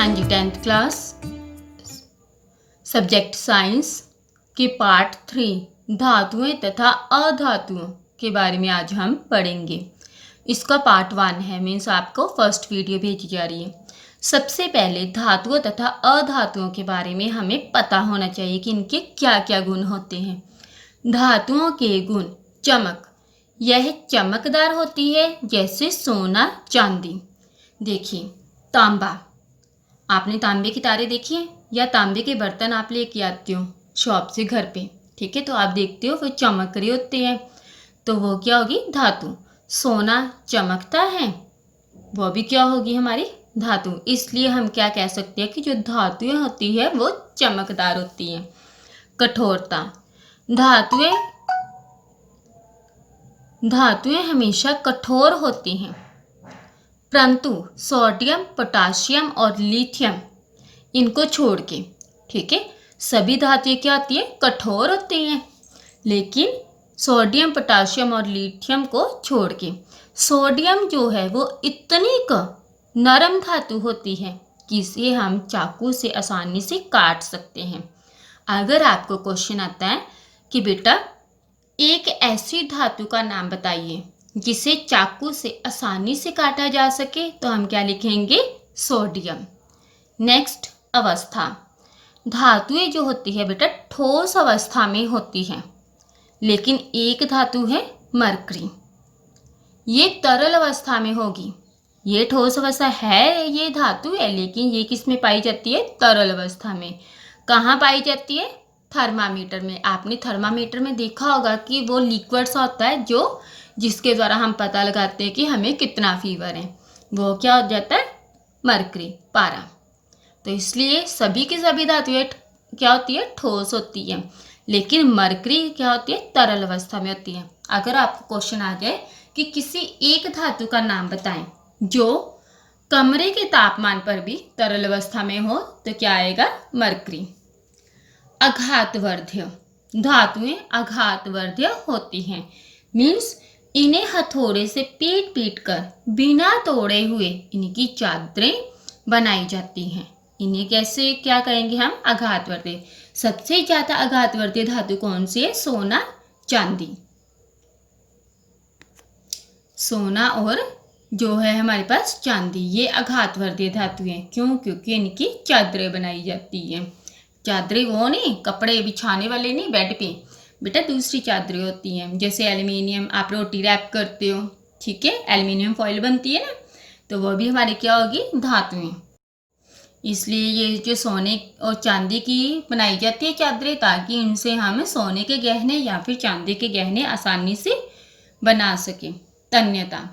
हाँ जी, 10th class subject science के part 3 धातुएं तथा अधातुओं के बारे में आज हम पढ़ेंगे। इसका पार्ट 1 है, मीन्स आपको फर्स्ट वीडियो भेजी जा रही है। सबसे पहले धातुओं तथा अधातुओं के बारे में हमें पता होना चाहिए कि इनके क्या क्या गुण होते हैं। धातुओं के गुण: चमक, यह चमकदार होती है जैसे सोना चांदी। देखिए, तांबा, आपने तांबे की तारे देखी हैं या तांबे के बर्तन आप लेके आते हो शॉप से घर पे, ठीक है, तो आप देखते हो वो चमक रहे होते हैं, तो वो क्या होगी? धातु। सोना चमकता है, वो भी क्या होगी? हमारी धातु। इसलिए हम क्या कह सकते हैं कि जो धातुएं होती है वो चमकदार होती हैं। कठोरता, धातुएं हमेशा कठोर होती हैं, परंतु सोडियम, पोटाशियम और लिथियम इनको छोड़ के, ठीक है, सभी धातुएं क्या होती हैं? कठोर होती हैं, लेकिन सोडियम, पोटाशियम और लिथियम को छोड़ के। सोडियम जो है वो इतनी नरम धातु होती है कि इसे हम चाकू से आसानी से काट सकते हैं। अगर आपको क्वेश्चन आता है कि बेटा एक ऐसी धातु का नाम बताइए जिसे चाकू से आसानी से काटा जा सके, तो हम क्या लिखेंगे? सोडियम। नेक्स्ट, अवस्था, धातुएं जो होती है बेटा ठोस अवस्था में होती हैं, लेकिन एक धातु है मरकरी, ये तरल अवस्था में होगी। ये ठोस अवस्था है, ये धातु है, लेकिन ये किस में पाई जाती है? तरल अवस्था में। कहाँ पाई जाती है? थर्मामीटर में। आपने थर्मामीटर में देखा होगा कि वो लिक्विड सा होता है जो जिसके द्वारा हम पता लगाते हैं कि हमें कितना फीवर है। वो क्या हो जाता है? मरकरी, पारा। तो इसलिए सभी की सभी धातुएं क्या होती है? ठोस होती है, लेकिन मरकरी क्या होती है? तरल अवस्था में होती है। अगर आपको क्वेश्चन आ जाए कि किसी एक धातु का नाम बताएं जो कमरे के तापमान पर भी तरल अवस्था में हो, तो क्या आएगा? मरकरी। आघातवर्ध्य, धातुएं आघातवर्ध्य होती हैं, मीन्स इन्हें हथौड़े से पीट पीट कर बिना तोड़े हुए इनकी चादरें बनाई जाती हैं। इन्हें कैसे क्या कहेंगे हम? आघातवर्ध्य। सबसे ज्यादा आघातवर्ध्य धातु कौन सी है? सोना, चांदी। सोना और जो है हमारे पास चांदी, ये आघातवर्ध्य धातु हैं। क्यों? क्योंकि इनकी चादरें बनाई जाती हैं। चादरें वो नहीं, कपड़े बिछाने वाले नहीं बेड पे, बेटा दूसरी चादरें होती हैं। जैसे एल्युमिनियम, आप रोटी रैप करते हो, ठीक है, एल्युमिनियम फॉइल बनती है ना, तो वो भी हमारी क्या होगी? धातुएं। इसलिए ये जो सोने और चांदी की बनाई जाती है चादरें, ताकि इनसे हम सोने के गहने या फिर चांदी के गहने आसानी से बना सकें। तन्यता,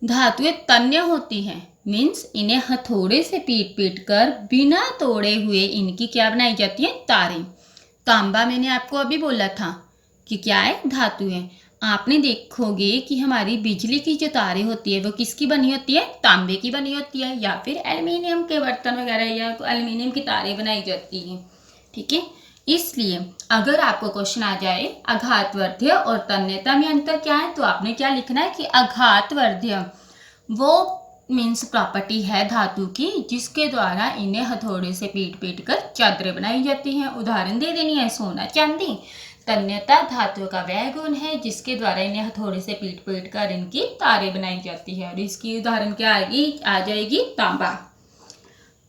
धातुएं तन्य होती हैं, मीन्स इन्हें हथौड़े से पीट पीट कर बिना तोड़े हुए इनकी क्या बनाई जाती है? तारें। तांबा मैंने आपको अभी बोला था कि क्या है? धातु है। आपने देखोगे कि हमारी बिजली की जो तारें होती है वो किसकी बनी होती है? तांबे की बनी होती है, या फिर एल्युमिनियम के बर्तन वगैरह या एल्युमिनियम की तारें बनाई जाती हैं, ठीक है। इसलिए अगर आपको क्वेश्चन आ जाए आघातवर्ध्य और तन्यता में अंतर क्या है, तो आपने क्या लिखना है कि आघातवर्ध्य वो मीन्स प्रॉपर्टी है धातु की जिसके द्वारा इन्हें हथौड़े से पीट पीट कर चादरें बनाई जाती हैं। उदाहरण दे देनी है, सोना, चांदी। तन्यता धातु का वह गुण है जिसके द्वारा इन्हें हथौड़े से पीट पीट कर इनकी तारें बनाई जाती है। और इसकी उदाहरण क्या आ जाएगी? तांबा।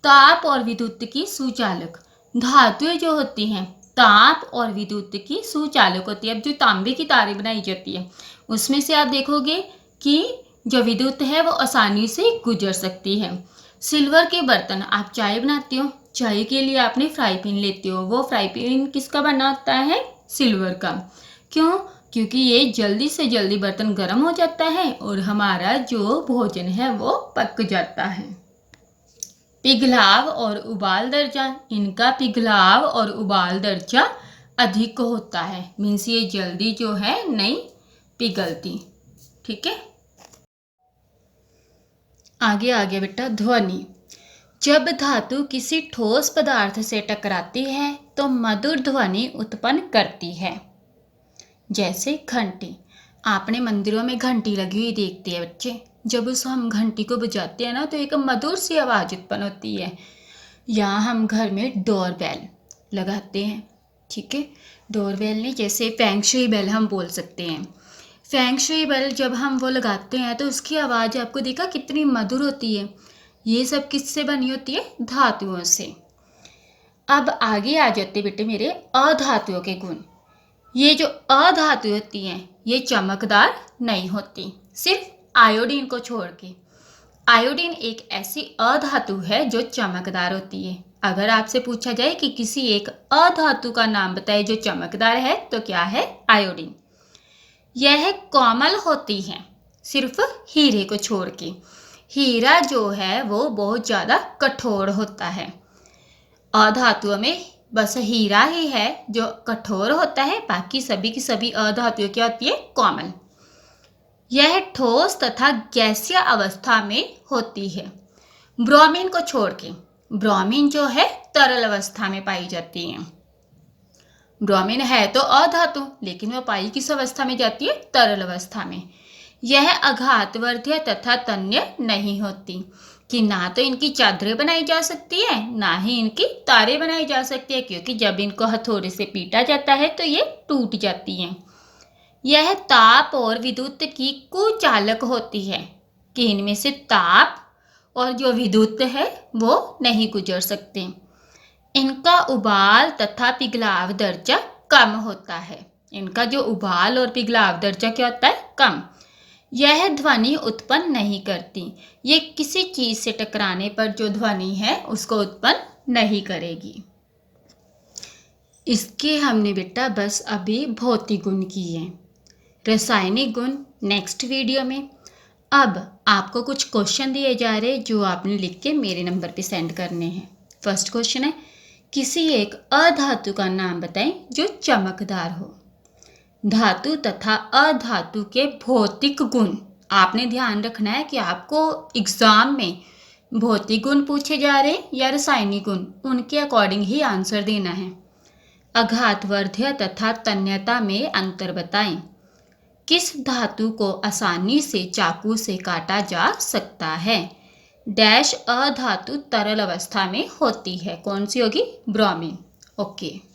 ताप और विद्युत की सुचालक, धातुएं जो होती हैं ताप और विद्युत की सुचालक होती है। अब जो तांबे की तारें बनाई जाती है उसमें से आप देखोगे कि जो विद्युत है वो आसानी से गुजर सकती है। सिल्वर के बर्तन, आप चाय बनाते हो, चाय के लिए आपने फ्राई पैन लेते हो, वो फ्राई पैन किसका बना होता है? सिल्वर का। क्यों? क्योंकि ये जल्दी से जल्दी बर्तन गर्म हो जाता है और हमारा जो भोजन है वो पक जाता है। पिघलाव और उबाल दर्जा, इनका पिघलाव और उबाल दर्जा अधिक होता है, मीन्स ये जल्दी जो है नहीं पिघलती, ठीक है। आगे बेटा ध्वनि, जब धातु किसी ठोस पदार्थ से टकराती है तो मधुर ध्वनि उत्पन्न करती है। जैसे घंटी, आपने मंदिरों में घंटी लगी हुई देखती है बच्चे, जब उस हम घंटी को बजाते हैं ना तो एक मधुर सी आवाज़ उत्पन्न होती है। यहाँ हम घर में डोरबेल लगाते हैं, ठीक है। डोरबेल नहीं, जैसे फेंग शुई बेल हम बोल सकते हैं। फेंग शुई बेल जब हम वो लगाते हैं तो उसकी आवाज़ आपको देखा कितनी मधुर होती है। ये सब किससे बनी होती है? धातुओं से। अब आगे आ जाते बेटे मेरे अधातुओं के गुण। ये जो अधातु होती हैं ये चमकदार नहीं होती, सिर्फ आयोडीन को छोड़ के। आयोडीन एक ऐसी अधातु है जो चमकदार होती है। अगर आपसे पूछा जाए कि किसी एक अधातु का नाम बताए जो चमकदार है तो क्या है? आयोडीन। यह कोमल होती है, सिर्फ हीरे को छोड़ के। हीरा जो है वो बहुत ज़्यादा कठोर होता है। अधातुओं में बस हीरा ही है जो कठोर होता है, बाकी सभी की सभी अधातुएं क्या होती है? कोमल। यह ठोस तथा गैसीय अवस्था में होती है, ब्रोमीन को छोड़ के। ब्रोमीन जो है तरल अवस्था में पाई जाती है। ब्रोमीन है तो अधातु, लेकिन वह पाई किस अवस्था में जाती है? तरल अवस्था में। यह आघातवर्ध्य तथा तन्य नहीं होती, कि ना तो इनकी चादरें बनाई जा सकती है ना ही इनकी तारें बनाई जा सकती है, क्योंकि जब इनको हथौड़े से पीटा जाता है तो ये टूट जाती हैं। यह ताप और विद्युत की कुचालक होती है, कि इनमें से ताप और जो विद्युत है वो नहीं गुजर सकते। इनका उबाल तथा पिघलाव दर्जा कम होता है। इनका जो उबाल और पिघलाव दर्जा क्या होता है? कम। यह ध्वनि उत्पन्न नहीं करती, ये किसी चीज़ से टकराने पर जो ध्वनि है उसको उत्पन्न नहीं करेगी। इसके हमने बेटा बस अभी भौतिक गुण किए हैं, रासायनिक गुण नेक्स्ट वीडियो में। अब आपको कुछ क्वेश्चन दिए जा रहे हैं जो आपने लिख के मेरे नंबर पे सेंड करने हैं। फर्स्ट क्वेश्चन है, किसी एक अधातु का नाम बताएं जो चमकदार हो। धातु तथा अधातु के भौतिक गुण आपने ध्यान रखना है कि आपको एग्जाम में भौतिक गुण पूछे जा रहे हैं या रासायनिक गुण, उनके अकॉर्डिंग ही आंसर देना है। आघातवर्ध्य तथा तन्यता में अंतर बताएं। किस धातु को आसानी से चाकू से काटा जा सकता है? डैश अधातु तरल अवस्था में होती है, कौन सी होगी? ब्रोमीन। ओके।